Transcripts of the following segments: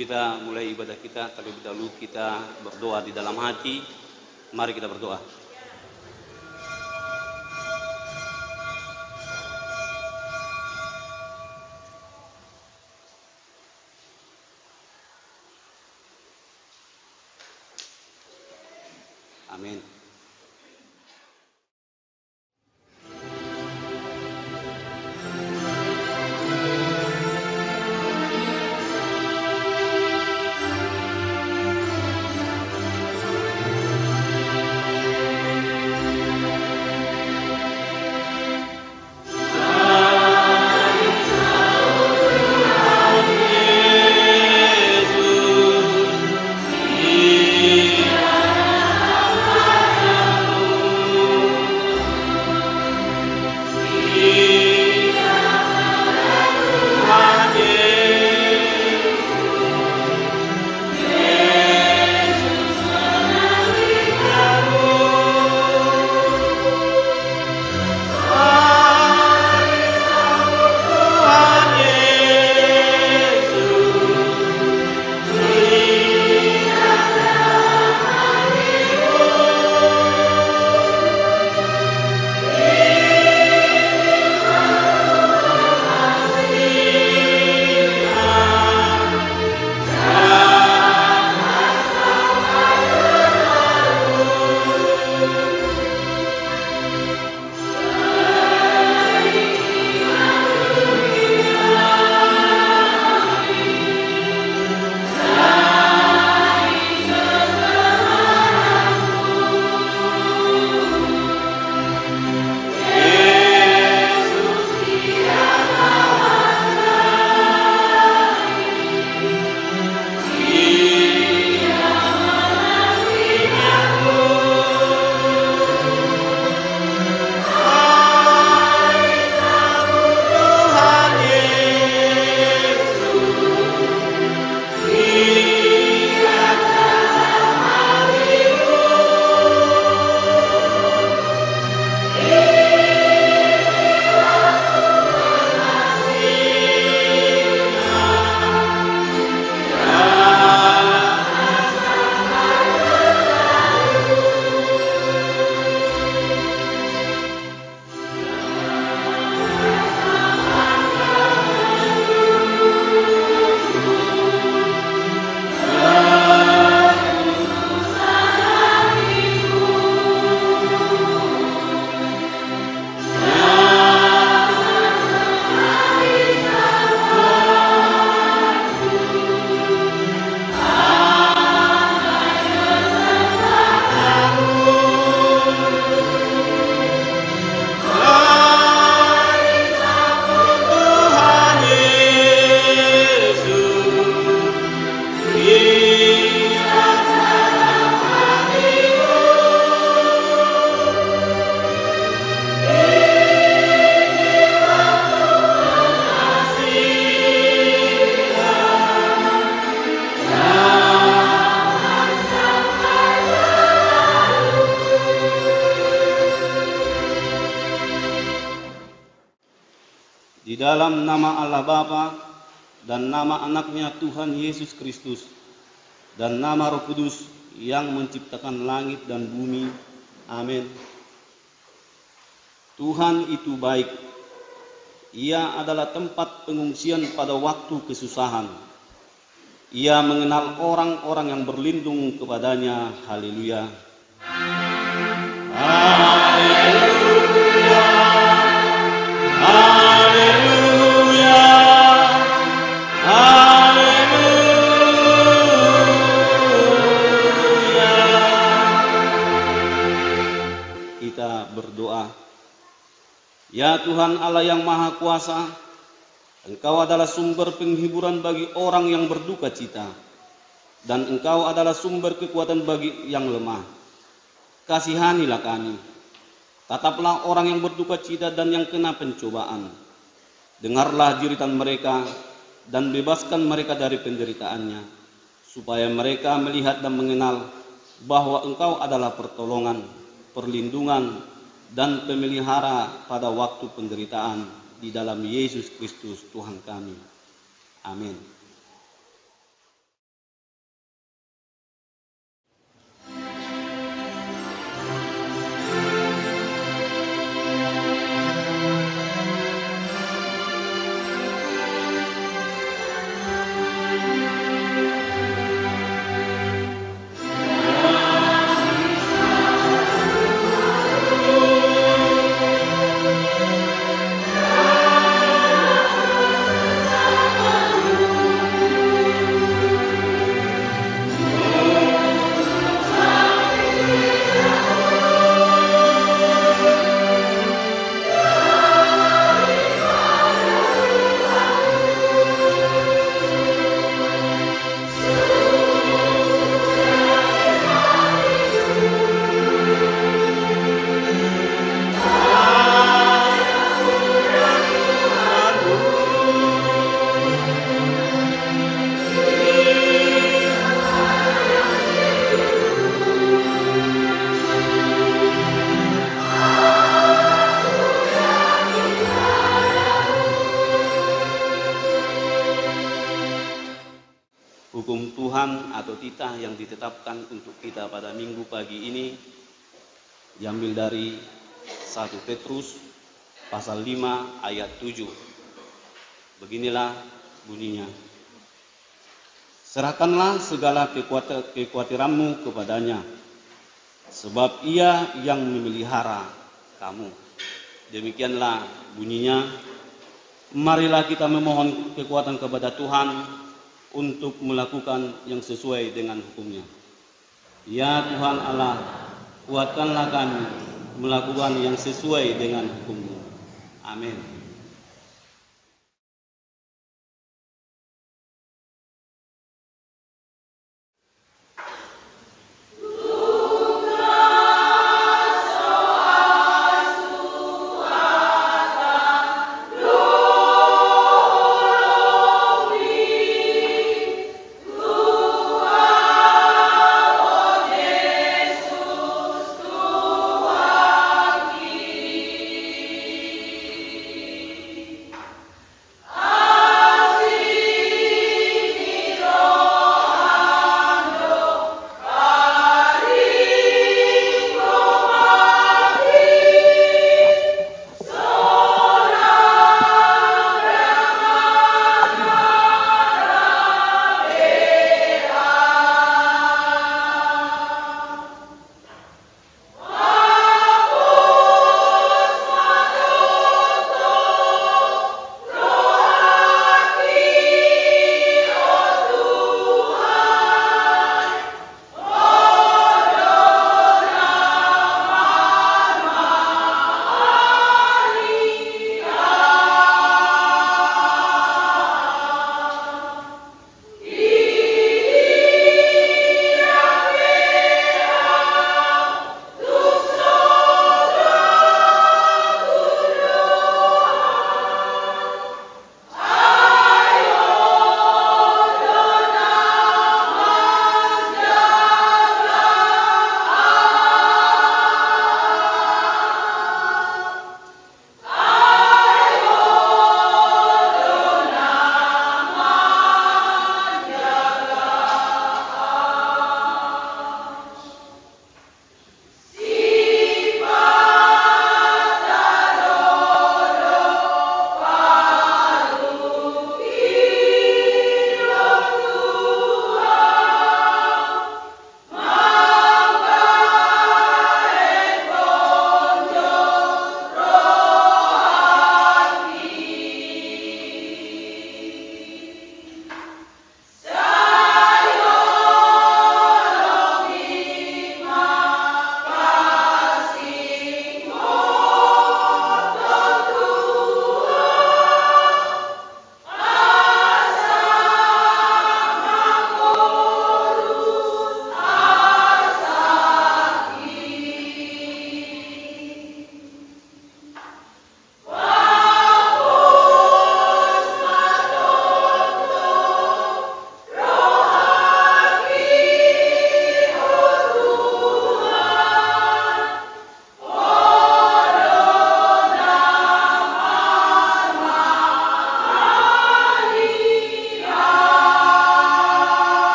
kita mulai ibadah kita, terlebih dahulu kita berdoa di dalam hati. Mari kita berdoa. Amin. Di dalam nama Allah Bapa dan nama anaknya Tuhan Yesus Kristus dan nama Roh Kudus yang menciptakan langit dan bumi. Amin. Tuhan itu baik. Ia adalah tempat pengungsian pada waktu kesusahan. Ia mengenal orang-orang yang berlindung kepadanya. Haleluya. Haleluya. Haleluya. Haleluya. Kita berdoa. Ya Tuhan Allah yang Maha Kuasa, Engkau adalah sumber penghiburan bagi orang yang berduka cita, dan Engkau adalah sumber kekuatan bagi yang lemah. Kasihanilah kami. Tataplah orang yang berduka cita dan yang kena pencobaan. Dengarlah jeritan mereka dan bebaskan mereka dari penderitaannya, supaya mereka melihat dan mengenal bahwa Engkau adalah pertolongan, perlindungan, dan pemelihara pada waktu penderitaan di dalam Yesus Kristus Tuhan kami. Amin. hukum Tuhan atau titah yang ditetapkan untuk kita pada minggu pagi ini diambil dari 1 Petrus pasal 5 ayat 7. Beginilah bunyinya. Serahkanlah segala kekhawatiranmu kepadanya, sebab ia yang memelihara kamu. Demikianlah bunyinya. Marilah kita memohon kekuatan kepada Tuhan untuk melakukan yang sesuai dengan hukum-Nya. Ya Tuhan Allah, kuatkanlah kami melakukan yang sesuai dengan hukum-Mu. Amin.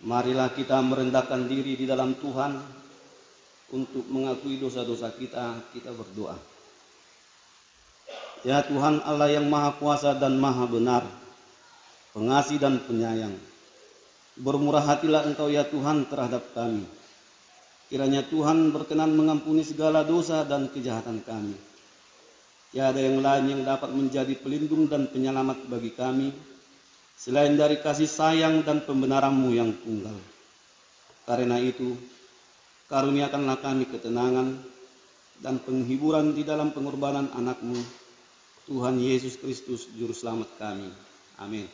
Marilah kita merendahkan diri di dalam Tuhan untuk mengakui dosa-dosa kita. Kita berdoa. Ya Tuhan Allah yang Maha Kuasa dan Maha Benar, pengasih dan penyayang, bermurah hatilah Engkau ya Tuhan terhadap kami. Kiranya Tuhan berkenan mengampuni segala dosa dan kejahatan kami. Tiada yang lain yang dapat menjadi pelindung dan penyelamat bagi kami selain dari kasih sayang dan pembenaran-Mu yang tunggal. Karena itu, karuniakanlah kami ketenangan dan penghiburan di dalam pengorbanan anak-Mu, Tuhan Yesus Kristus Juru Selamat kami. Amin.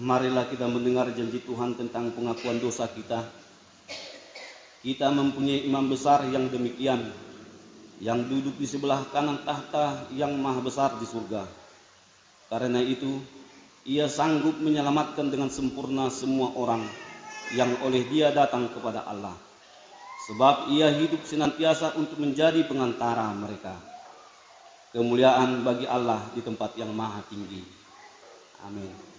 Marilah kita mendengar janji Tuhan tentang pengakuan dosa kita. Kita mempunyai imam besar yang demikian, yang duduk di sebelah kanan tahta yang maha besar di surga. Karena itu, Ia sanggup menyelamatkan dengan sempurna semua orang yang oleh Dia datang kepada Allah. Sebab Ia hidup senantiasa untuk menjadi pengantara mereka. Kemuliaan bagi Allah di tempat yang maha tinggi. Amin.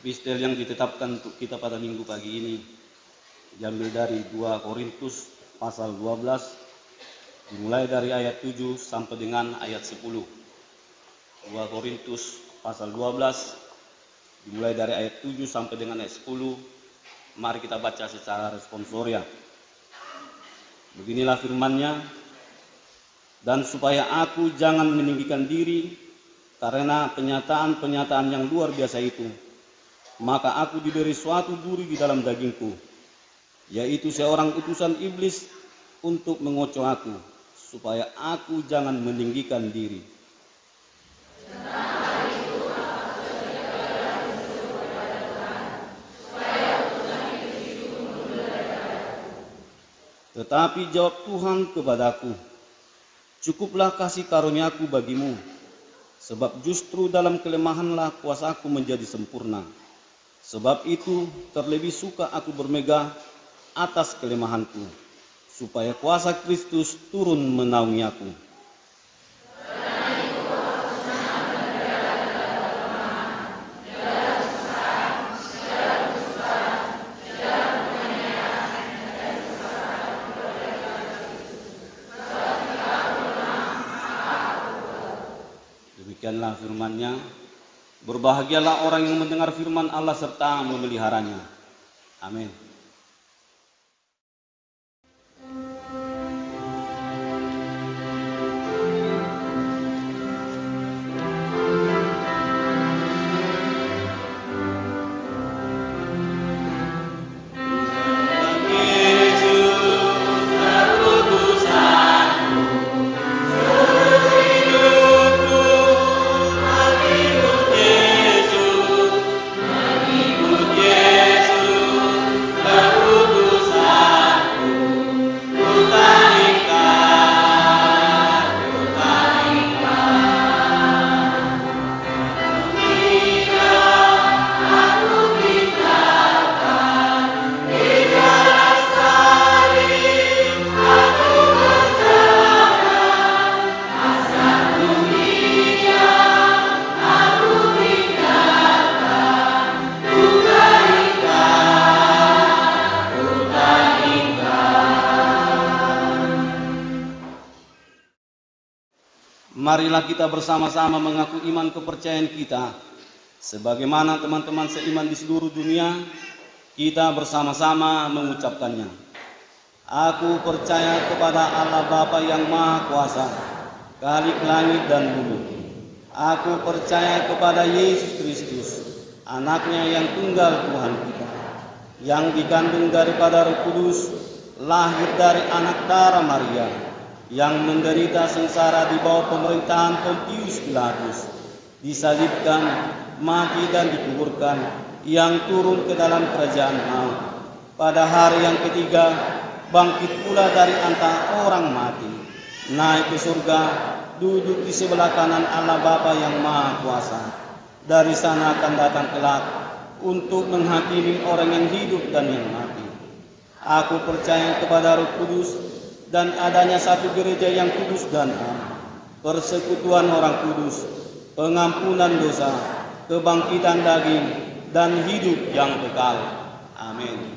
Epistel yang ditetapkan untuk kita pada minggu pagi ini diambil dari 2 Korintus pasal 12 dimulai dari ayat 7 sampai dengan ayat 10. 2 Korintus pasal 12 dimulai dari ayat 7 sampai dengan ayat 10. Mari kita baca secara responsoria. Beginilah firman-Nya. Dan supaya aku jangan meninggikan diri karena penyataan-penyataan yang luar biasa itu, maka aku diberi suatu duri di dalam dagingku, yaitu seorang utusan iblis untuk mengocoh aku, supaya aku jangan meninggikan diri. Tetapi jawab Tuhan kepadaku, cukuplah kasih karuniaku bagimu, sebab justru dalam kelemahanlah kuasaku menjadi sempurna. Sebab itu terlebih suka aku bermegah atas kelemahanku, supaya kuasa Kristus turun menaungi aku. Demikianlah firman-Nya. Berbahagialah orang yang mendengar firman Allah serta memeliharanya. Amin. Marilah kita bersama-sama mengaku iman kepercayaan kita. Sebagaimana teman-teman seiman di seluruh dunia, kita bersama-sama mengucapkannya. Aku percaya kepada Allah Bapa yang Maha Kuasa, Khalik langit dan bumi. Aku percaya kepada Yesus Kristus, anaknya yang tunggal Tuhan kita, yang dikandung daripada Roh Kudus, lahir dari anak darah Maria, yang menderita sengsara di bawah pemerintahan Pontius Pilatus, disalibkan, mati dan dikuburkan, yang turun ke dalam kerajaan maut. Pada hari yang ketiga, bangkit pula dari antara orang mati, naik ke surga, duduk di sebelah kanan Allah Bapa yang Maha Kuasa. Dari sana akan datang kelak untuk menghakimi orang yang hidup dan yang mati. Aku percaya kepada Roh Kudus dan adanya satu gereja yang kudus dan am, persekutuan orang kudus, pengampunan dosa, kebangkitan daging, dan hidup yang kekal. Amin.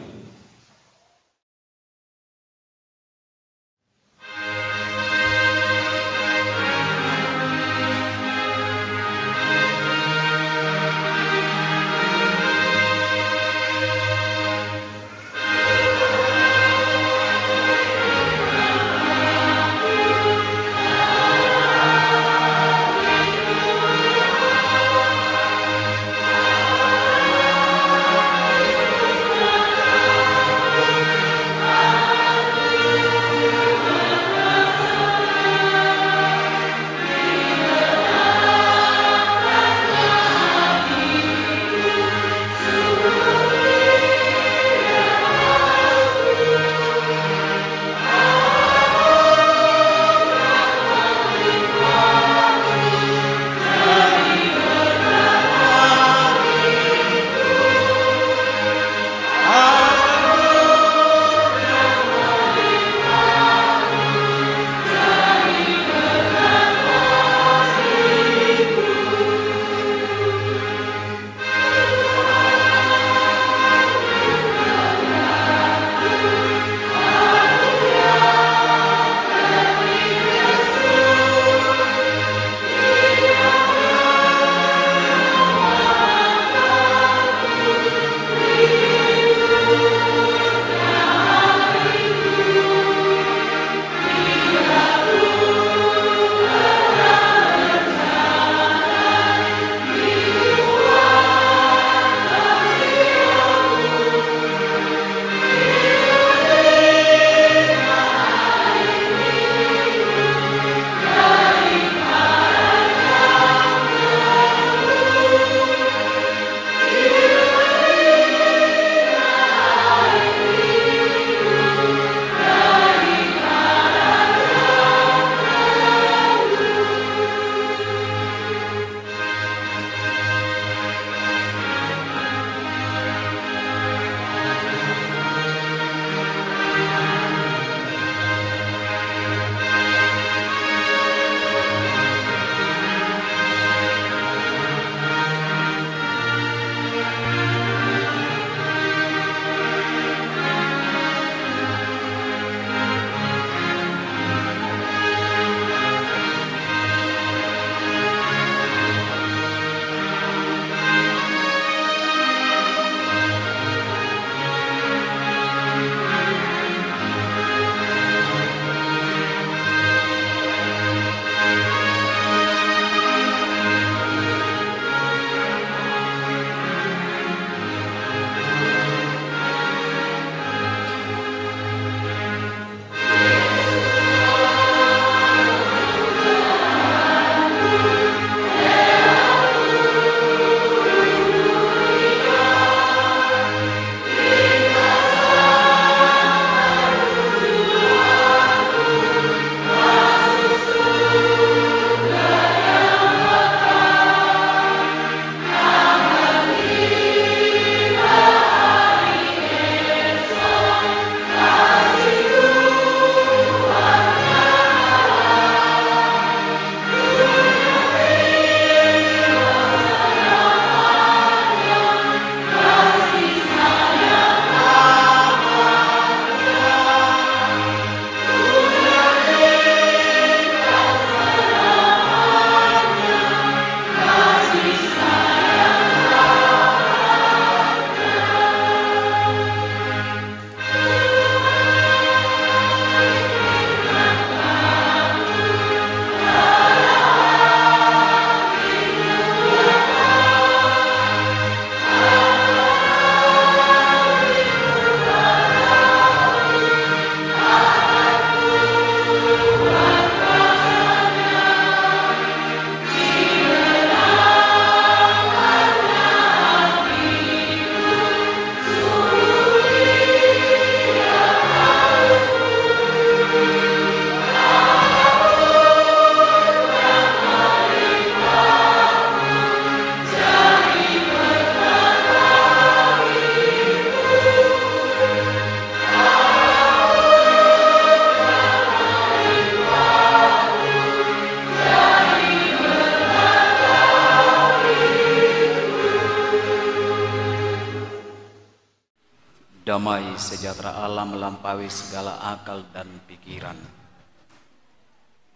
damai sejahtera Allah melampaui segala akal dan pikiran.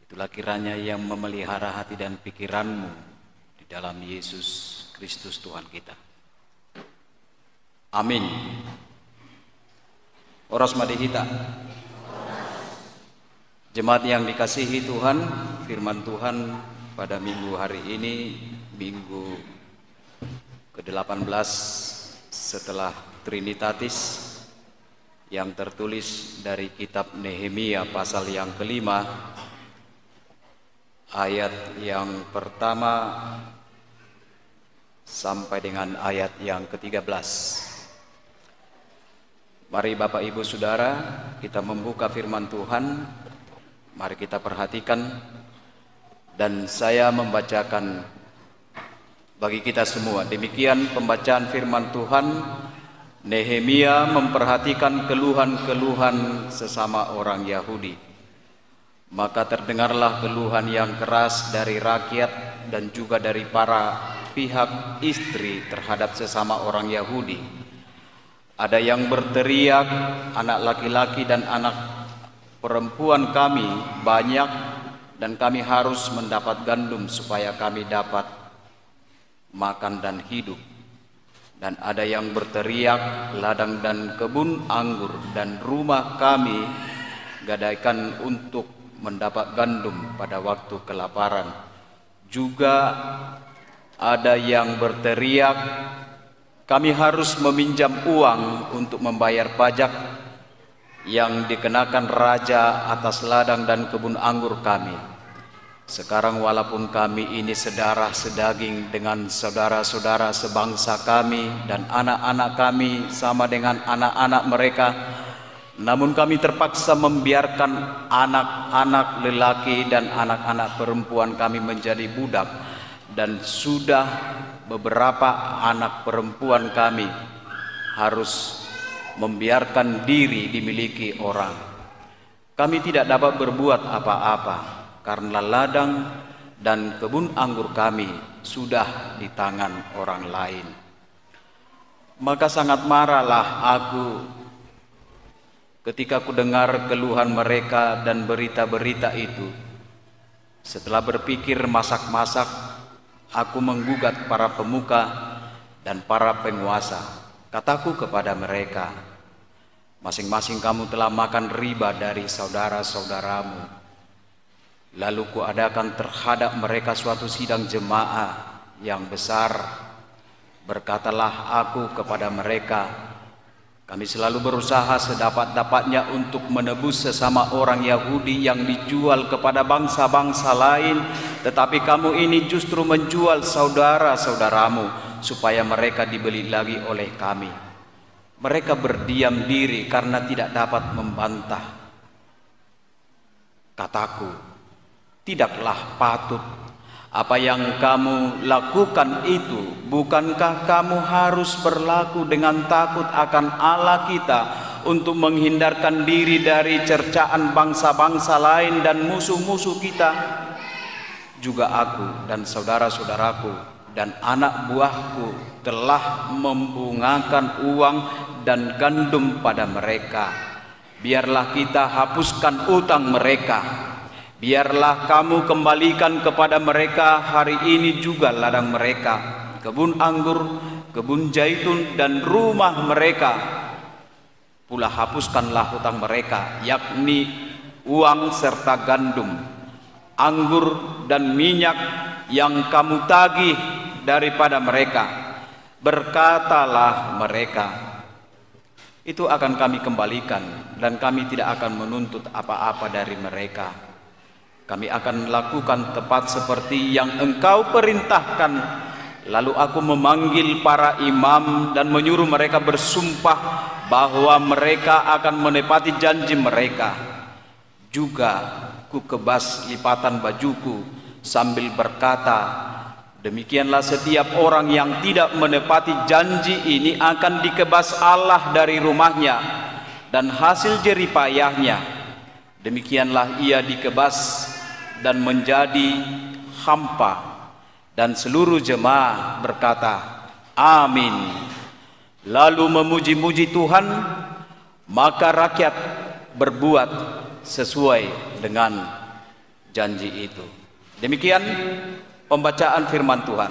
Itulah kiranya yang memelihara hati dan pikiranmu di dalam Yesus Kristus Tuhan kita. Amin. Oras madihita. Jemaat yang dikasihi Tuhan, firman Tuhan pada minggu hari ini, minggu ke-18 setelah Trinitatis, yang tertulis dari kitab Nehemia pasal yang kelima, ayat yang pertama sampai dengan ayat yang ke-13. Mari Bapak Ibu Saudara, kita membuka firman Tuhan. Mari kita perhatikan, dan saya membacakan bagi kita semua. Demikian pembacaan firman Tuhan. Nehemia memperhatikan keluhan-keluhan sesama orang Yahudi. Maka terdengarlah keluhan yang keras dari rakyat dan juga dari para pihak istri terhadap sesama orang Yahudi. Ada yang berteriak, anak laki-laki dan anak perempuan kami banyak dan kami harus mendapat gandum supaya kami dapat makan dan hidup. Dan ada yang berteriak, ladang dan kebun anggur dan rumah kami gadaikan untuk mendapat gandum pada waktu kelaparan. Juga ada yang berteriak, kami harus meminjam uang untuk membayar pajak yang dikenakan raja atas ladang dan kebun anggur kami. Sekarang walaupun kami ini sedarah sedaging dengan saudara-saudara sebangsa kami dan anak-anak kami sama dengan anak-anak mereka, namun kami terpaksa membiarkan anak-anak lelaki dan anak-anak perempuan kami menjadi budak, dan sudah beberapa anak perempuan kami harus membiarkan diri dimiliki orang. Kami tidak dapat berbuat apa-apa karena ladang dan kebun anggur kami sudah di tangan orang lain. Maka sangat marahlah aku ketika ku dengar keluhan mereka dan berita-berita itu. Setelah berpikir masak-masak, aku menggugat para pemuka dan para penguasa. Kataku kepada mereka, masing-masing kamu telah makan riba dari saudara-saudaramu. Lalu kuadakan terhadap mereka suatu sidang jemaah yang besar. Berkatalah aku kepada mereka, kami selalu berusaha sedapat-dapatnya untuk menebus sesama orang Yahudi yang dijual kepada bangsa-bangsa lain, tetapi kamu ini justru menjual saudara-saudaramu supaya mereka dibeli lagi oleh kami. Mereka berdiam diri karena tidak dapat membantah. Kataku, tidaklah patut apa yang kamu lakukan itu. Bukankah kamu harus berlaku dengan takut akan Allah kita untuk menghindarkan diri dari cercaan bangsa-bangsa lain dan musuh-musuh kita? Juga aku dan saudara-saudaraku dan anak buahku telah membungakan uang dan gandum pada mereka. Biarlah kita hapuskan utang mereka. Biarlah kamu kembalikan kepada mereka hari ini juga ladang mereka, kebun anggur, kebun zaitun dan rumah mereka. Pula hapuskanlah hutang mereka, yakni uang serta gandum, anggur dan minyak yang kamu tagih daripada mereka. Berkatalah mereka, itu akan kami kembalikan, dan kami tidak akan menuntut apa-apa dari mereka. Kami akan lakukan tepat seperti yang engkau perintahkan. Lalu aku memanggil para imam dan menyuruh mereka bersumpah bahwa mereka akan menepati janji mereka. Juga ku kebas lipatan bajuku sambil berkata, demikianlah setiap orang yang tidak menepati janji ini akan dikebas Allah dari rumahnya dan hasil jeripayahnya. Demikianlah ia dikebas dan menjadi hampa. Dan seluruh jemaah berkata, amin. Lalu memuji-muji Tuhan maka rakyat berbuat sesuai dengan janji itu. Demikian pembacaan firman Tuhan.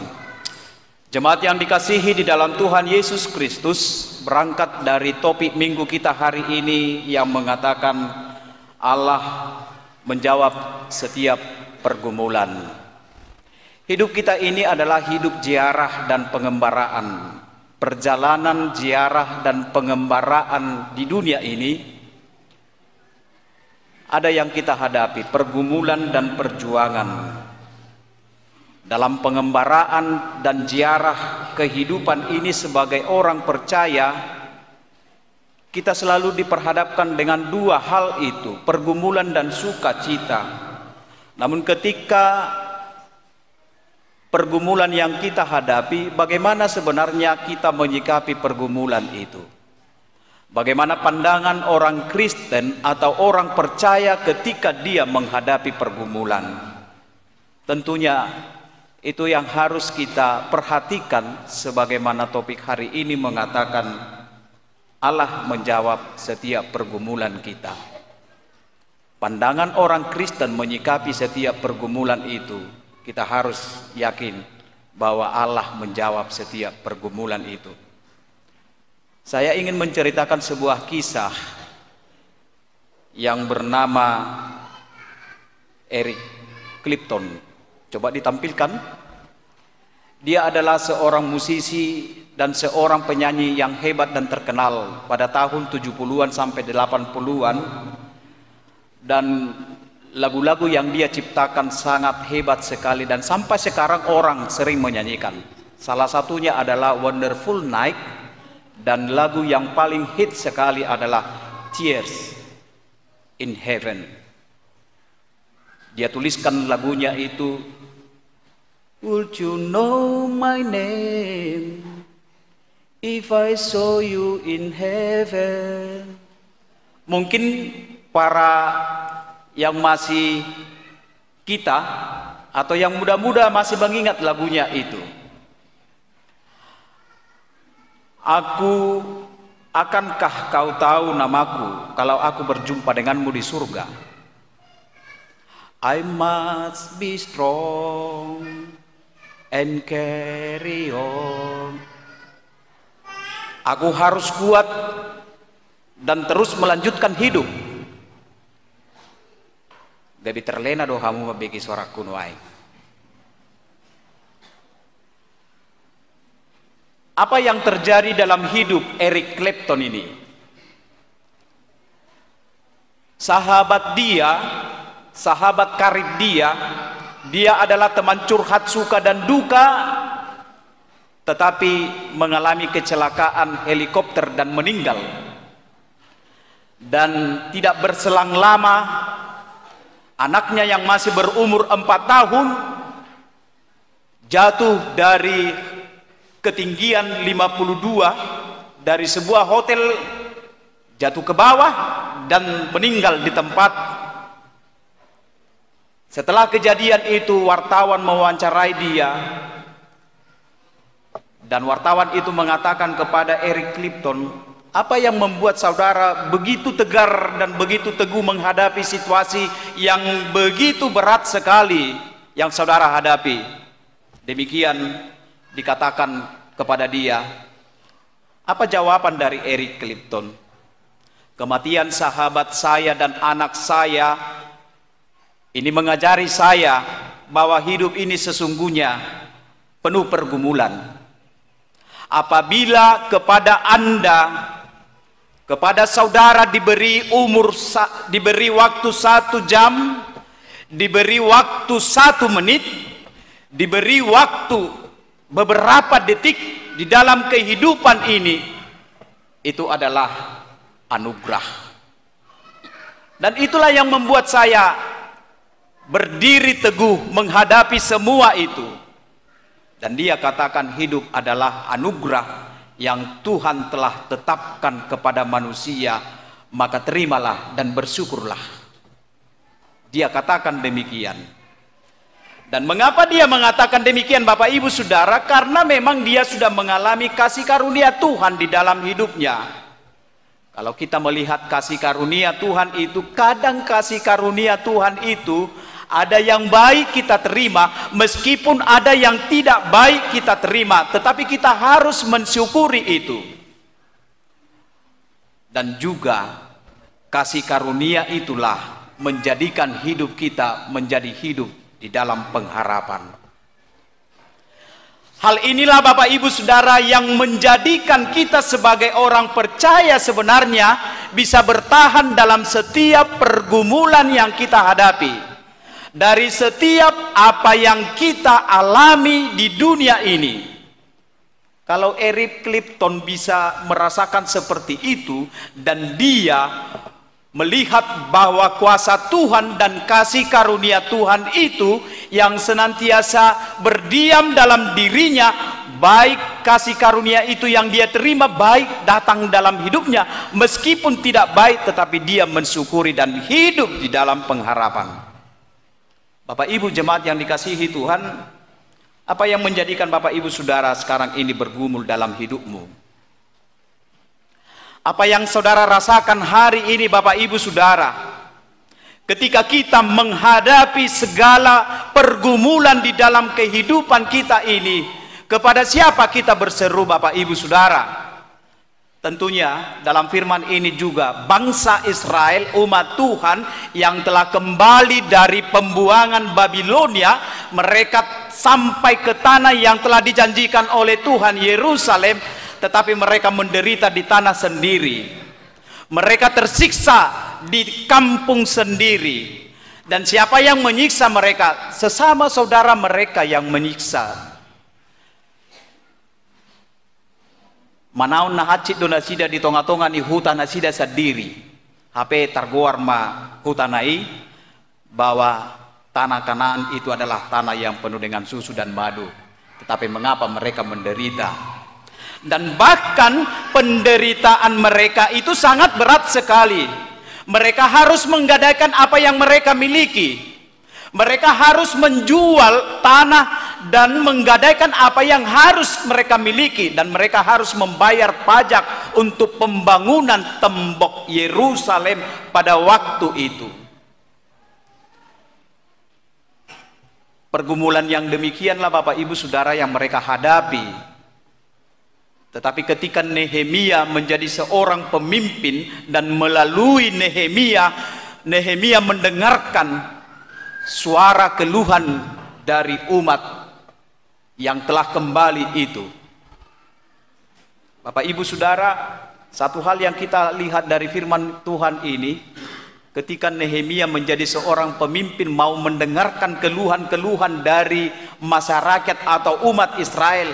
Jemaat yang dikasihi di dalam Tuhan Yesus Kristus, berangkat dari topik minggu kita hari ini yang mengatakan Allah menjawab setiap pergumulan. Hidup kita ini adalah hidup ziarah dan pengembaraan. Perjalanan ziarah dan pengembaraan di dunia ini ada yang kita hadapi, pergumulan dan perjuangan. Dalam pengembaraan dan ziarah kehidupan ini sebagai orang percaya, kita selalu diperhadapkan dengan dua hal itu, pergumulan dan sukacita. Namun ketika pergumulan yang kita hadapi, bagaimana sebenarnya kita menyikapi pergumulan itu? Bagaimana pandangan orang Kristen atau orang percaya ketika dia menghadapi pergumulan? Tentunya itu yang harus kita perhatikan, sebagaimana topik hari ini mengatakan Allah menjawab setiap pergumulan kita. Pandangan orang Kristen menyikapi setiap pergumulan itu, kita harus yakin bahwa Allah menjawab setiap pergumulan itu. Saya ingin menceritakan sebuah kisah yang bernama Eric Clapton. Coba ditampilkan. Dia adalah seorang musisi dan seorang penyanyi yang hebat dan terkenal pada tahun 70-an sampai 80-an. Dan lagu-lagu yang dia ciptakan sangat hebat sekali dan sampai sekarang orang sering menyanyikan. Salah satunya adalah Wonderful Night, dan lagu yang paling hit sekali adalah Tears in Heaven. Dia tuliskan lagunya itu, would you know my name if I saw you in heaven? Mungkin para yang masih kita atau yang muda-muda masih mengingat lagunya itu. Akankah kau tahu namaku kalau aku berjumpa denganmu di surga? I must be strong and carry on. Aku harus kuat dan terus melanjutkan hidup. Debi terlena dohamu membagi suara kunuai. Apa yang terjadi dalam hidup Eric Clapton ini? Sahabat dia, sahabat karib dia adalah teman curhat suka dan duka, tetapi mengalami kecelakaan helikopter dan meninggal. Dan tidak berselang lama, anaknya yang masih berumur 4 tahun jatuh dari ketinggian 52 dari sebuah hotel, jatuh ke bawah dan meninggal di tempat. Setelah kejadian itu, wartawan mewawancarai dia, dan wartawan itu mengatakan kepada Eric Clapton, apa yang membuat saudara begitu tegar dan begitu teguh menghadapi situasi yang begitu berat sekali yang saudara hadapi? Demikian dikatakan kepada dia. Apa jawaban dari Eric Clapton? Kematian sahabat saya dan anak saya ini mengajari saya bahwa hidup ini sesungguhnya penuh pergumulan. Apabila kepada Anda, kepada saudara diberi diberi waktu 1 jam, diberi waktu 1 menit, diberi waktu beberapa detik di dalam kehidupan ini, itu adalah anugerah. Dan itulah yang membuat saya berdiri teguh menghadapi semua itu. Dan dia katakan hidup adalah anugerah yang Tuhan telah tetapkan kepada manusia, maka terimalah dan bersyukurlah. Dia katakan demikian. Dan mengapa dia mengatakan demikian, Bapak Ibu Saudara? Karena memang dia sudah mengalami kasih karunia Tuhan di dalam hidupnya. Kalau kita melihat kasih karunia Tuhan itu, kadang kasih karunia Tuhan itu ada yang baik kita terima, meskipun ada yang tidak baik kita terima, tetapi kita harus mensyukuri itu. Dan juga kasih karunia itulah menjadikan hidup kita menjadi hidup di dalam pengharapan. Hal inilah Bapak Ibu Saudara yang menjadikan kita sebagai orang percaya sebenarnya bisa bertahan dalam setiap pergumulan yang kita hadapi. Dari setiap apa yang kita alami di dunia ini. Kalau Eric Clapton bisa merasakan seperti itu dan dia melihat bahwa kuasa Tuhan dan kasih karunia Tuhan itu yang senantiasa berdiam dalam dirinya, baik kasih karunia itu yang dia terima baik datang dalam hidupnya, meskipun tidak baik tetapi dia mensyukuri dan hidup di dalam pengharapan. Bapak Ibu jemaat yang dikasihi Tuhan, apa yang menjadikan Bapak Ibu Saudara sekarang ini bergumul dalam hidupmu? Apa yang saudara rasakan hari ini Bapak Ibu Saudara, ketika kita menghadapi segala pergumulan di dalam kehidupan kita ini, kepada siapa kita berseru Bapak Ibu Saudara? Tentunya dalam firman ini juga bangsa Israel, umat Tuhan yang telah kembali dari pembuangan Babilonia, mereka sampai ke tanah yang telah dijanjikan oleh Tuhan, Yerusalem, tetapi mereka menderita di tanah sendiri. Mereka tersiksa di kampung sendiri. Dan siapa yang menyiksa mereka? Sesama saudara mereka yang menyiksa. Manaon na hacit do nasida di tonga-tonga ni hutan nasida sendiri. HP targoar ma hutanai bahwa tanah Kanaan itu adalah tanah yang penuh dengan susu dan madu. Tetapi mengapa mereka menderita? Dan bahkan penderitaan mereka itu sangat berat sekali. Mereka harus menggadaikan apa yang mereka miliki. Mereka harus menjual tanah dan menggadaikan apa yang harus mereka miliki. Dan mereka harus membayar pajak untuk pembangunan tembok Yerusalem pada waktu itu. Pergumulan yang demikianlah Bapak Ibu Saudara yang mereka hadapi. Tetapi ketika Nehemia menjadi seorang pemimpin dan melalui Nehemia mendengarkan suara keluhan dari umat yang telah kembali itu. Bapak Ibu Saudara, satu hal yang kita lihat dari firman Tuhan ini, ketika Nehemia menjadi seorang pemimpin mau mendengarkan keluhan-keluhan dari masyarakat atau umat Israel,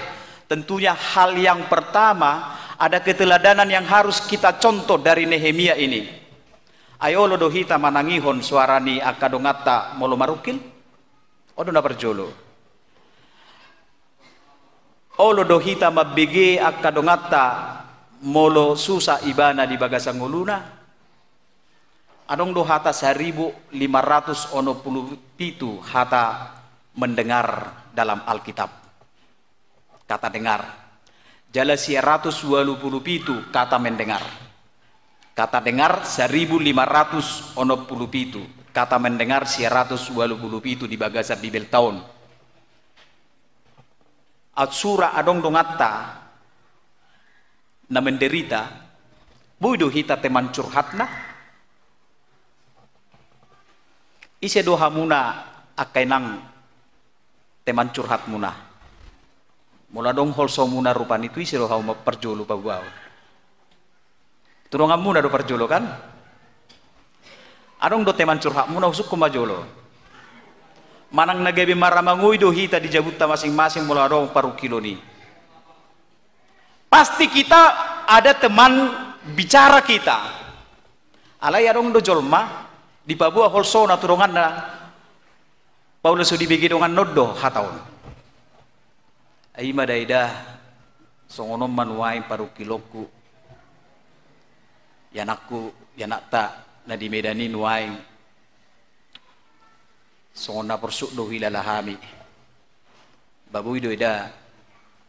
tentunya hal yang pertama ada keteladanan yang harus kita contoh dari Nehemia ini. Ayo lodo hita manangihon suarani akadongata molo marukil. Odo na perjolo. O lodo hita mabege akadongata molo susa ibana di bagasanguluna. Adong do hata 1500 ono puluh pitu hata mendengar dalam Alkitab. Kata dengar. Jala 127 kata mendengar. Kata dengar 1500 ono puluh pitu. Kata mendengar 127 di bagasa Bibel tahun. Atsura adong dongata na menderita. Buido hita teman curhatna. Ise doha muna akay nang teman curhat muna. Mula dong holso muna rupan itu isi rohau perjolo baguau. Turungan muna do perjolo kan? Adong do teman curhat muna usuk kumajolo. Manang nagabi maramangui do hita di jabuta masing-masing mula dong paru kilo ni. Pasti kita ada teman bicara kita. Alay adong do jolma di pabua holso na turungan na Paulus di begi dongan noddo hataon. Ay madayda songonom manuay paru kiloku yanakku yanakta na di medani nuay songona persuk do hilalahami babuy do ida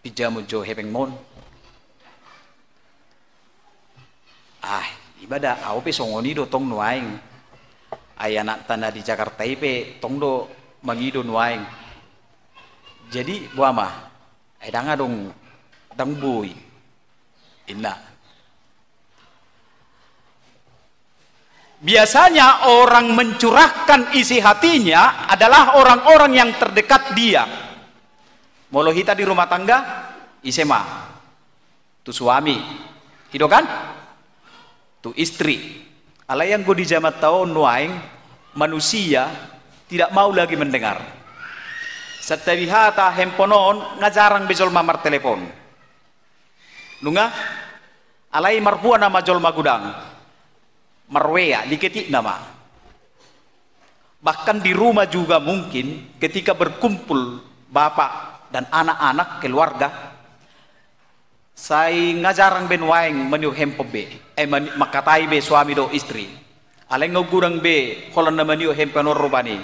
pijamu jo hepeng mon Ibadah au pe songoni do tong nuaing. Ayana tanah di Jakarta pe tong do mangido nuaing. Jadi buama danga dong dang bui. Inna. Biasanya orang mencurahkan isi hatinya adalah orang-orang yang terdekat dia. Molo hita di rumah tangga, isema. Tu suami. Hido kan? Tu istri. Ala yang go di jamat tahun nuaing, manusia tidak mau lagi mendengar. Sattabihata hemponon ngajarang bejol mamar telepon. Nunga alai marpua nama jol magudang. Marwea diketik nama. Bahkan di rumah juga mungkin ketika berkumpul bapak dan anak-anak keluarga, saya ngajarang ben waeng meniu hempo be, makatai be suami do istri. Aleng ngurang be kalau na meniu hempo norobani.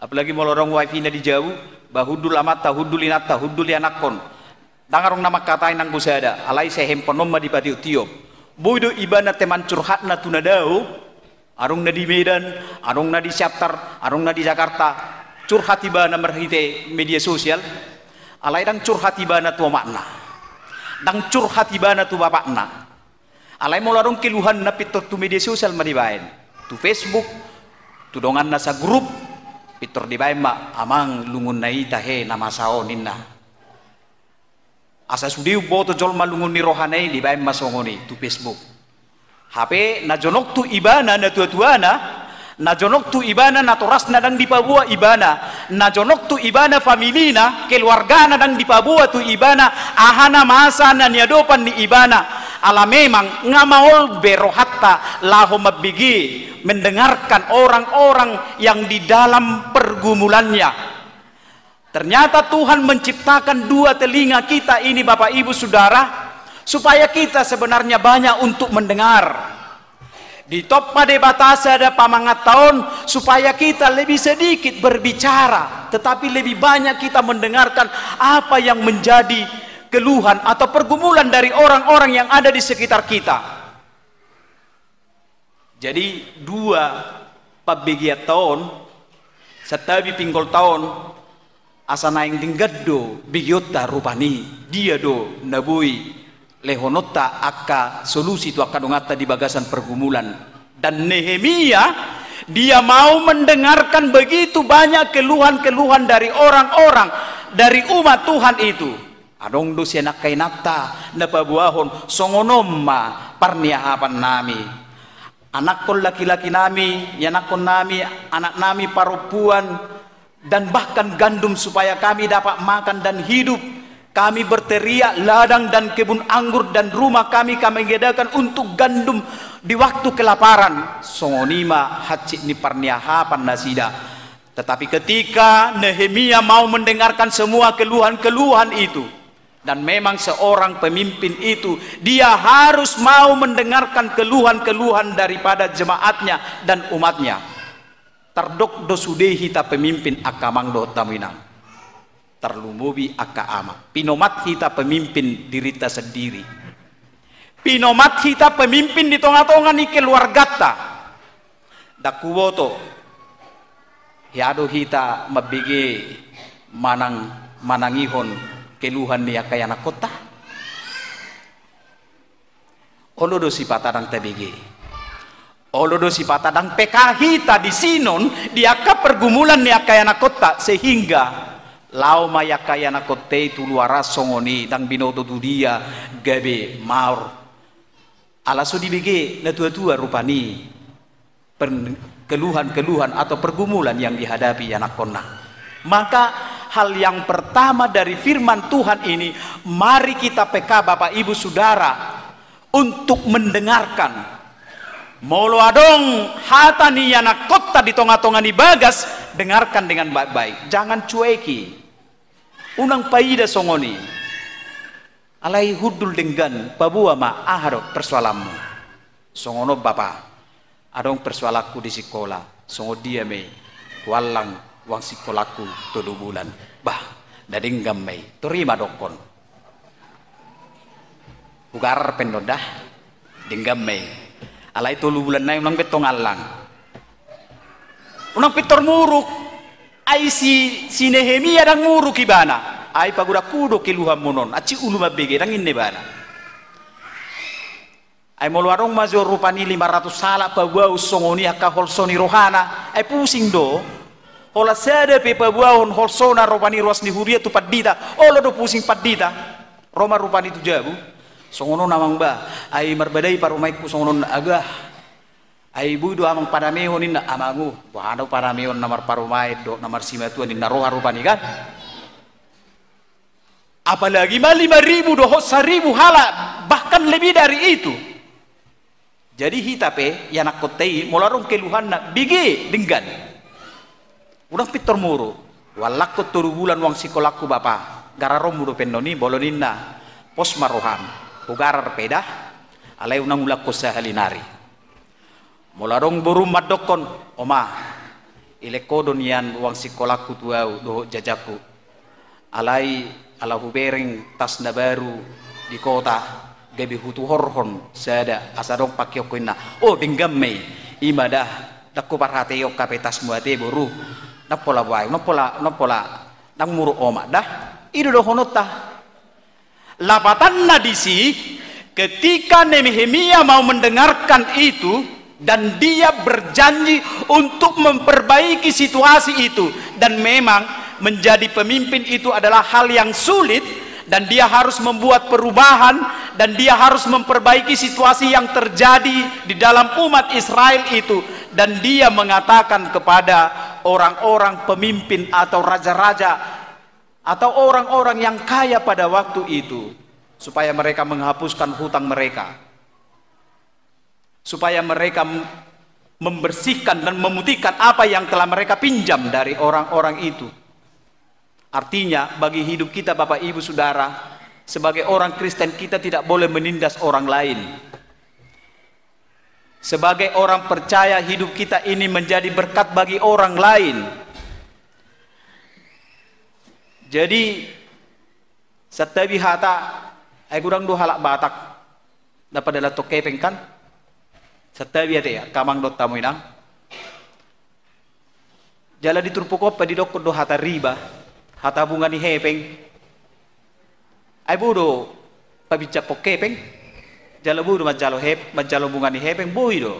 Apalagi mau lorong wifi na di jauh, bahudul amat tahudul inat tahudul anakon. Dangarong nama katai nang busada, alai saya hempo nomma di pati tiop. Bodo ibana teman curhat na tunadao, arung na di Medan, arung na di Syaptar, arung na di Jakarta, curhat ibana merhite media sosial, alai dang curhat ibana tu makna, dang curhat ibana tu bapakna, alai mau larung keluhan na pitor tu media sosial maribain, tu Facebook, tu dongan nasa grup, pitor di bain ma amang lungun na itahe nama sao ninna. Asa sudiu boto jol malungun ni rohanai di baim masongoni tu Facebook. HP na jonok tu ibana na tua-tuana, na jonok tu ibana na toras na dang di Papua ibana, na jonok tu ibana familina, keluarga na dang di Papua tu ibana, ahana masa na niadopan ni ibana. Ala memang ngamaol berohatta laho mabigi mendengarkan orang-orang yang di dalam pergumulannya. Ternyata Tuhan menciptakan dua telinga kita ini Bapak Ibu Saudara supaya kita sebenarnya banyak untuk mendengar. Di top pada batas ada pamangat tahun supaya kita lebih sedikit berbicara tetapi lebih banyak kita mendengarkan apa yang menjadi keluhan atau pergumulan dari orang-orang yang ada di sekitar kita. Jadi dua pabegiat tahun setabi pinggol tahun asa naing dinggaddo bigyota rupani dia do nabui lehonota akka solusi tu akka dongata di bagasan pergumulan. Dan Nehemia dia mau mendengarkan begitu banyak keluhan-keluhan dari orang-orang dari umat Tuhan itu. Adong do siya nakainata napabuahon songonomma parniahapan nami anak kon laki-laki nami anak kon nami anak nami perempuan dan bahkan gandum supaya kami dapat makan dan hidup. Kami berteriak ladang dan kebun anggur dan rumah kami gedakan untuk gandum di waktu kelaparan. Songonima hacik ni parniahapan nasida. Tetapi ketika Nehemia mau mendengarkan semua keluhan-keluhan itu, dan memang seorang pemimpin itu dia harus mau mendengarkan keluhan-keluhan daripada jemaatnya dan umatnya. Terdok do sudehi ta pemimpin akamang do taminang terlumubi aka ama pinomat kita pemimpin dirita sendiri pinomat kita pemimpin di tonga-tonga ni keluargata dakuwoto hiado kita mabigi manangihon keluhan ni akayana kota ono do sipatadang tabigi olodo si patadang pekahita di sinon diaka pergumulan ni akayana kota sehingga lau mayakayana kota itu luara songoni dang binoto tu dia gabe maur ala so dibege na tua-tua rupani keluhan-keluhan atau pergumulan yang dihadapi anak kona. Maka hal yang pertama dari firman Tuhan ini, mari kita PK Bapak Ibu Saudara untuk mendengarkan. Molo adong hatani anak kota di tonga-tonga ni bagas, dengarkan dengan baik-baik, jangan cueki. Unang paida songoni, alai hudul dengan babua ma aharo persoalanmu. Songono bapa, adong persoalaku di sekolah, songo dia me, walang wang sekolahku 3 bulan, bah, dadinggam me, terima dokon. Ugar pendodah, dinggam me. Alai 3 bulan na unang betong alang. Unang pitor muruk. Ay si Nehemia dang muruk ibana. Ay paguda kudo kiluhan monon. At si ulu mabigay dang inibana. Ay molwarong mazor rupani 500 sala pabuaw songoni akka holsoni rohana. Ay pusing do. Hola sada pe pabuahon holsona rupani ruas ni huria tu padita. Olo do pusing padita. Roma rupani tu jabu. Songono namang ba. Ay marbadai parumaiku songono agah. Ay budo amang paramehon inna amangu wahano paramehon namar parumai do namar simatuan inna roha rupani kan. Apalagi mah 5.000 do 1.000 hala bahkan lebih dari itu. Jadi hitape yanak kotei molarong keluhan na bigi denggan. Udang pitor muru walakko 3 bulan wang sikolaku bapa gararom mudo pendoni boloninna pos maroham ugarar pedah alai unang ulakko sahalinari. Molarong burum madokon oma ilekodon yan uang sikolaku tuau doho jajaku alai ala hubereng tas na baru di kota gabi hutu horhon sada asadong pakyok na oh denggam me imadah dakko parhateo kapetas muate boru napola buay napola nang muru oma dah ido do honota lapatan nadisi ketika Nehemia mau mendengarkan itu dan dia berjanji untuk memperbaiki situasi itu, dan memang menjadi pemimpin itu adalah hal yang sulit, dan dia harus membuat perubahan, dan dia harus memperbaiki situasi yang terjadi di dalam umat Israel itu, dan dia mengatakan kepada orang-orang pemimpin atau raja-raja atau orang-orang yang kaya pada waktu itu supaya mereka menghapuskan hutang mereka, supaya mereka membersihkan dan memutihkan apa yang telah mereka pinjam dari orang-orang itu. Artinya bagi hidup kita Bapak Ibu Saudara, sebagai orang Kristen kita tidak boleh menindas orang lain. Sebagai orang percaya hidup kita ini menjadi berkat bagi orang lain. Jadi setabi hata ay gudang do halak batak dapat adalah tokepeng kan. Setabi ate ya kamang dot tamu inang jala diturpukop pa di dokko do hata riba hata bunga ni hepeng ay budo pabicap pokepeng jala budo majalo bunga ni hepeng boy do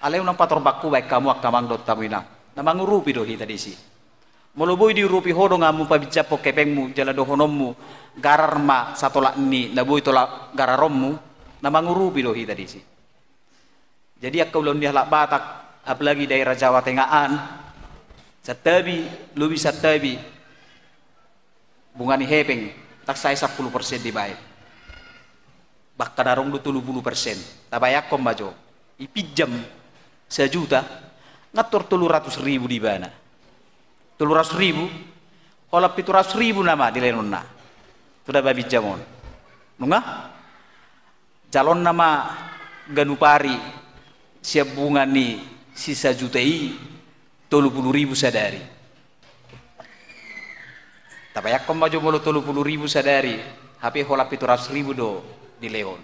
alay unang pator bakku baik kamu ak kamang dot tamu inang namang rupi do hita disi molo boy di rupi hodo ngamu pabicap pokepeng mu jala do honommu garar ma satola ni na boy tola gararommu namang rupi do hita disi. Jadi aku ulun dia halak batak apalagi daerah Jawa Tengahan satabi lubi satabi bunga ni hepeng tak saya 10% dibayar bahkan darong 70% tabayak kom bajo ipijam 1 juta ngatur 700.000 di bana 700.000 olah 700.000 nama di lenonna sudah babi jamon nunga calon nama ganupari siap bunga ni sisa jutai 30.000 sadari tabayak kom baju mulu 30.000 sadari HP hola 700.000 do di leon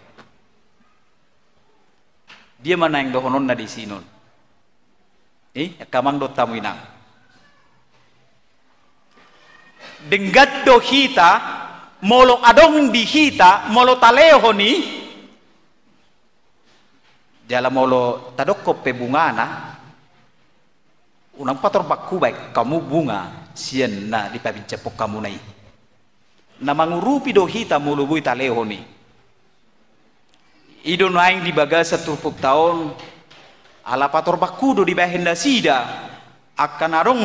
dia mana yang dohonon na di sinon kamang do tamu inang denggat do hita molo adong di hita molo taleho ni jala molo tadokko pe bunga na unang pator bakku baik kamu bunga sian na di pabicapok kamu nai na mangurupi do hita molo bui taleho ni ido naing di bagasa 30 tahun ala pator bakku do di bahen nasida akan arong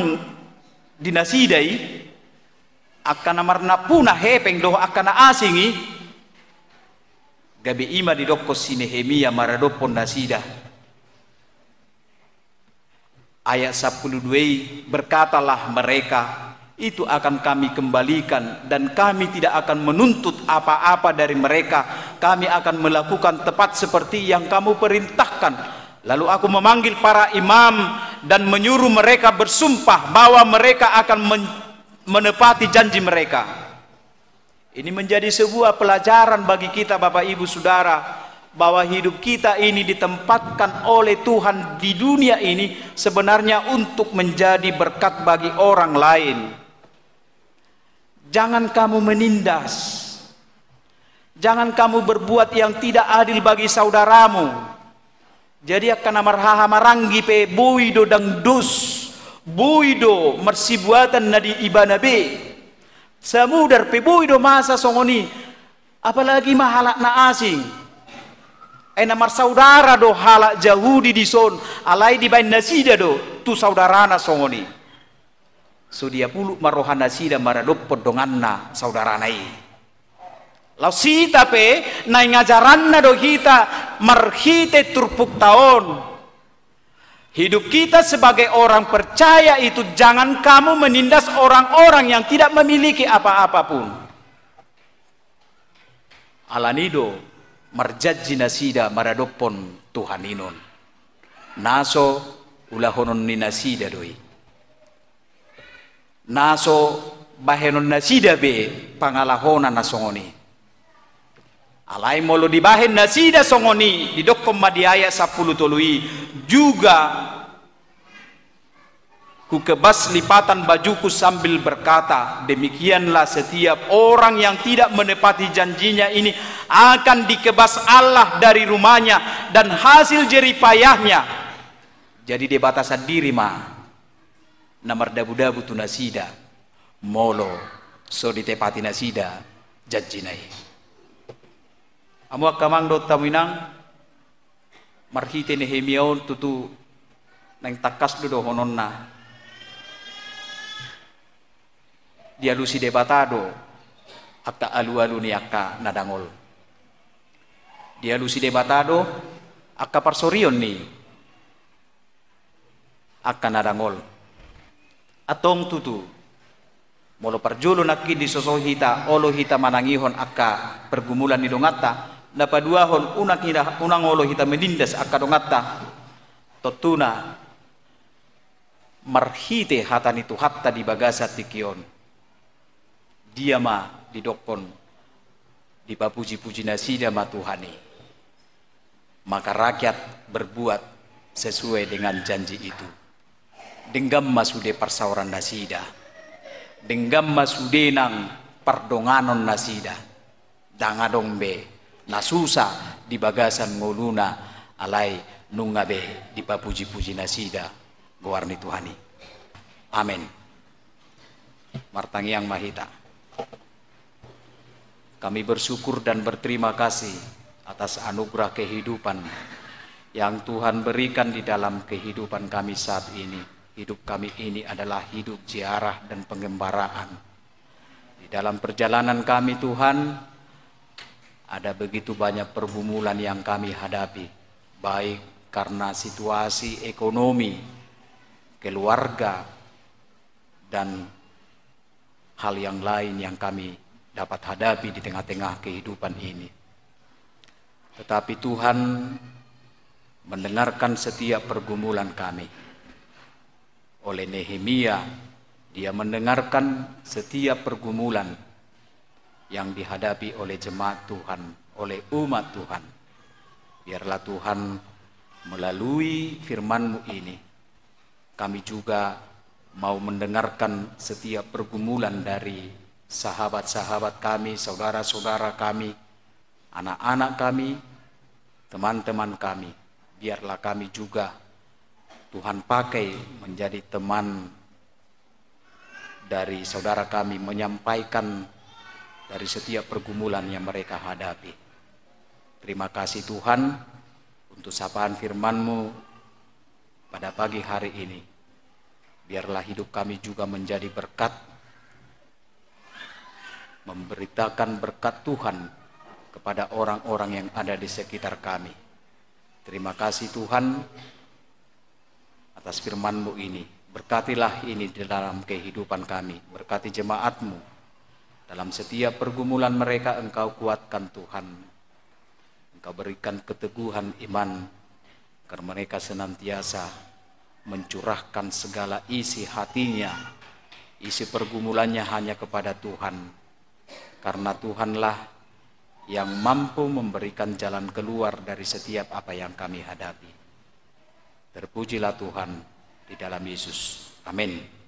di nasidai akan amarna puna hepeng do akan asingi gabi ima di dokko si Nehemia maradopon nasida ayat 12 berkatalah mereka itu akan kami kembalikan dan kami tidak akan menuntut apa-apa dari mereka, kami akan melakukan tepat seperti yang kamu perintahkan. Lalu aku memanggil para imam dan menyuruh mereka bersumpah bahwa mereka akan menepati janji mereka. Ini menjadi sebuah pelajaran bagi kita Bapak Ibu Saudara, bahwa hidup kita ini ditempatkan oleh Tuhan di dunia ini sebenarnya untuk menjadi berkat bagi orang lain. Jangan kamu menindas, jangan kamu berbuat yang tidak adil bagi saudaramu. Jadi akan amarhaha marangi pe boido dang dus, boido mersibuatan nadi ibanabe, samudar pe boido masa songoni, apalagi mahalak na asing. Namar saudara do halak Yahudi di son, alai di bain nasida do tu saudarana songoni. So dia pulu marohan nasida maradop podonganna saudaranai. Lau sita pe nai ngajaranna do kita marhite turpuk taon. Hidup kita sebagai orang percaya itu jangan kamu menindas orang-orang yang tidak memiliki apa-apapun. Alanido marjadji nasida maradopon Tuhan inon naso ulahonon ni nasida doi naso bahenon nasida be pangalahona nasongoni alai molo dibahen nasida songoni di dokkom madiaya 10 tolui juga ku kebas lipatan bajuku sambil berkata, demikianlah setiap orang yang tidak menepati janjinya ini akan dikebas Allah dari rumahnya dan hasil jeripayahnya. Jadi dia batasan diri mah namar dabu-dabu tu nasida molo so ditepati nasida janjinai. Amu akamang do taminang marhite Nehemiaon tutu nang takas do hononna. Dia lusi debatado akka alu-alu ni akka nadangol. Dia lusi debatado akka parsorion ni akka nadangol. Atong tutu molo parjulo nakki di sosohita olo hita manangihon akka pergumulan ni dongata napaduahon unang olo hita menindas akka dongata totuna marhite hatani tu hatta di bagasa tikion. Dia mah didokon dipapuji-puji nasida ma Tuhani. Maka rakyat berbuat sesuai dengan janji itu. Denggam masude persauran nasida. Denggam masude nang pardonganon nasida. Dangadongbe nasusa di bagasan ngoluna alai nungabe dipapuji-puji nasida gowarni Tuhani. Amin. Martangiang mahita. Kami bersyukur dan berterima kasih atas anugerah kehidupan yang Tuhan berikan di dalam kehidupan kami saat ini. Hidup kami ini adalah hidup ziarah dan pengembaraan. Di dalam perjalanan kami Tuhan, ada begitu banyak pergumulan yang kami hadapi. Baik karena situasi ekonomi, keluarga, dan hal yang lain yang kami dapat hadapi di tengah-tengah kehidupan ini. Tetapi Tuhan mendengarkan setiap pergumulan kami. Oleh Nehemia, dia mendengarkan setiap pergumulan yang dihadapi oleh jemaat Tuhan, oleh umat Tuhan. Biarlah Tuhan melalui firman-Mu ini, kami juga mau mendengarkan setiap pergumulan dari sahabat-sahabat kami, saudara-saudara kami, anak-anak kami, teman-teman kami. Biarlah kami juga Tuhan pakai menjadi teman dari saudara kami, menyampaikan dari setiap pergumulan yang mereka hadapi. Terima kasih Tuhan untuk sapaan firman-Mu pada pagi hari ini. Biarlah hidup kami juga menjadi berkat, memberitakan berkat Tuhan kepada orang-orang yang ada di sekitar kami. Terima kasih Tuhan atas firman-Mu ini. Berkatilah ini di dalam kehidupan kami. Berkati jemaat-Mu. Dalam setiap pergumulan mereka Engkau kuatkan Tuhan. Engkau berikan keteguhan iman agar mereka senantiasa mencurahkan segala isi hatinya, isi pergumulannya hanya kepada Tuhan. Karena Tuhanlah yang mampu memberikan jalan keluar dari setiap apa yang kami hadapi. Terpujilah Tuhan di dalam Yesus. Amin.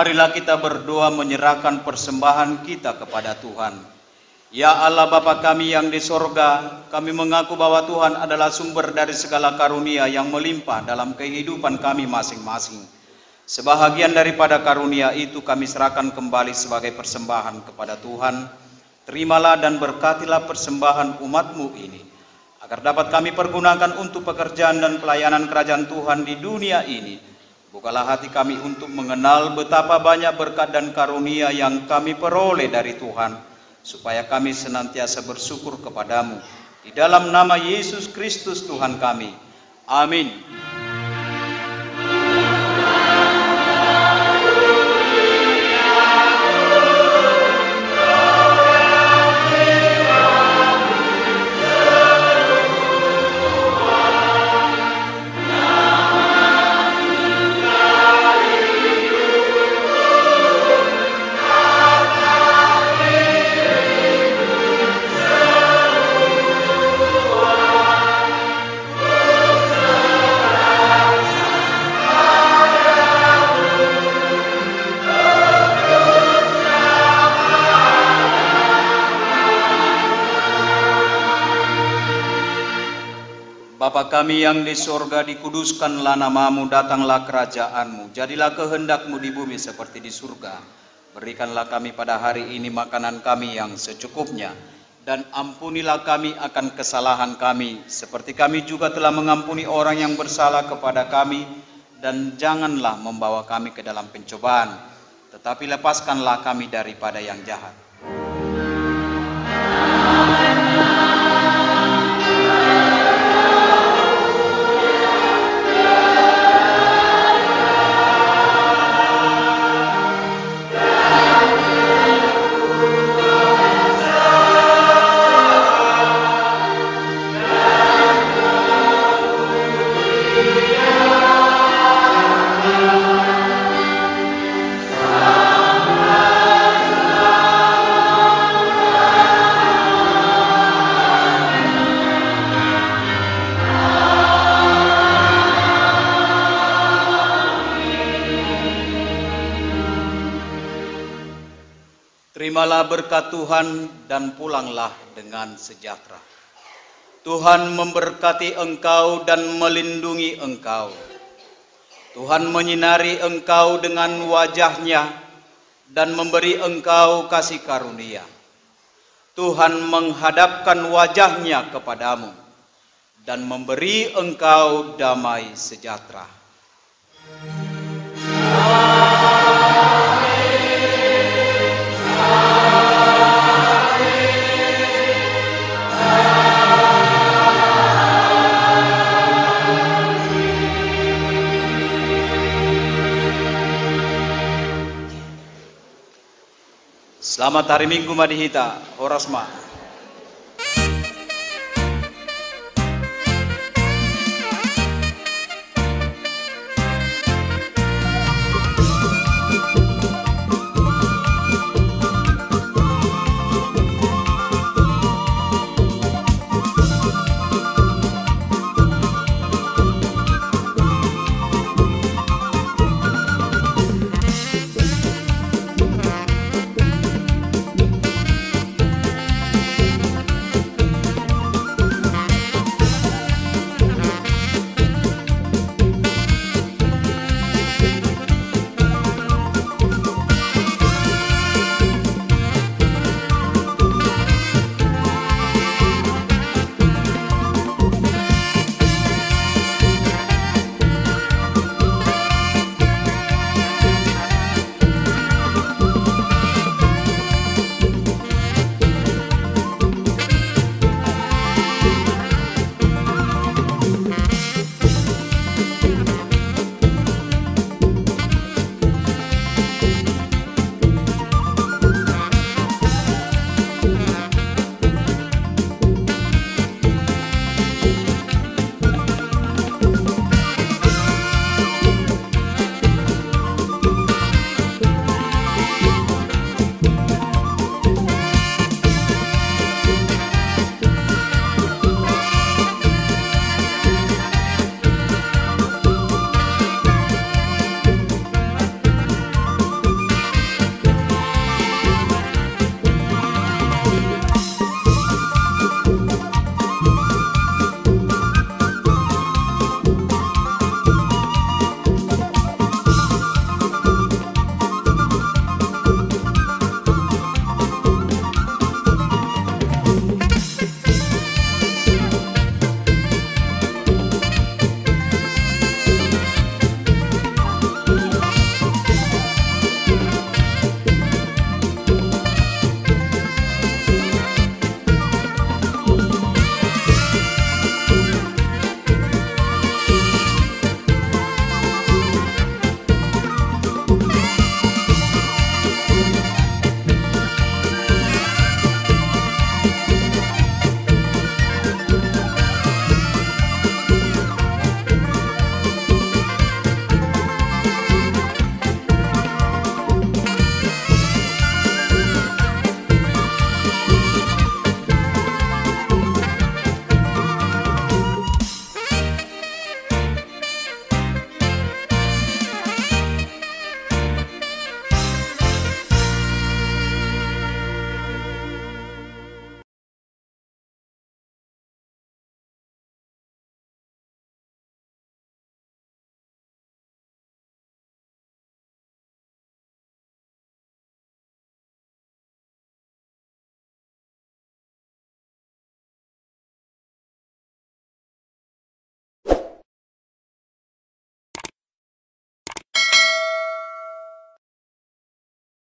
Marilah kita berdoa menyerahkan persembahan kita kepada Tuhan. Ya Allah Bapa kami yang di sorga, kami mengaku bahwa Tuhan adalah sumber dari segala karunia yang melimpah dalam kehidupan kami masing-masing. Sebahagian daripada karunia itu kami serahkan kembali sebagai persembahan kepada Tuhan. Terimalah dan berkatilah persembahan umat-Mu ini, agar dapat kami pergunakan untuk pekerjaan dan pelayanan kerajaan Tuhan di dunia ini. Bukalah hati kami untuk mengenal betapa banyak berkat dan karunia yang kami peroleh dari Tuhan, supaya kami senantiasa bersyukur kepadamu. Di dalam nama Yesus Kristus Tuhan kami. Amin. Bapa kami yang di sorga, dikuduskanlah namamu, datanglah kerajaanmu, jadilah kehendakmu di bumi seperti di surga. Berikanlah kami pada hari ini makanan kami yang secukupnya, dan ampunilah kami akan kesalahan kami, seperti kami juga telah mengampuni orang yang bersalah kepada kami, dan janganlah membawa kami ke dalam pencobaan, tetapi lepaskanlah kami daripada yang jahat. Terimalah berkat Tuhan dan pulanglah dengan sejahtera. Tuhan memberkati engkau dan melindungi engkau. Tuhan menyinari engkau dengan wajah-Nya dan memberi engkau kasih karunia. Tuhan menghadapkan wajah-Nya kepadamu dan memberi engkau damai sejahtera. Selamat hari Minggu Madihita, Horasma.